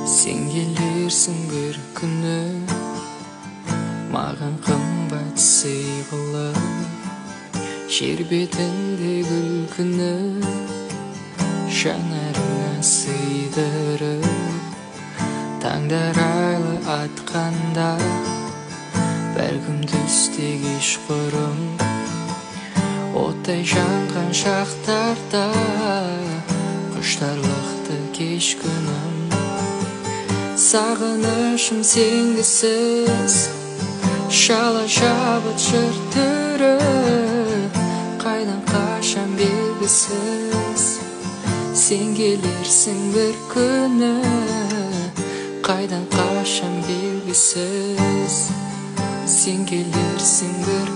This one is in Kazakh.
Sen gelirsin bir күні, маған қымбат сый қылып, жер бетінде гүл күні, жанарыңа сыйдырып, таңдар айлы атқанда, бәлкім түсте кешқұрым, оттай жанған шақтарда, құштарлықты кеш күнім. Sağınışım sengisiz, şala şabıt şırtırı, qaydan qaşan belgisiz. Sen gelirsin bir күні, qaydan qaşan belgisiz. Sen gelirsin bir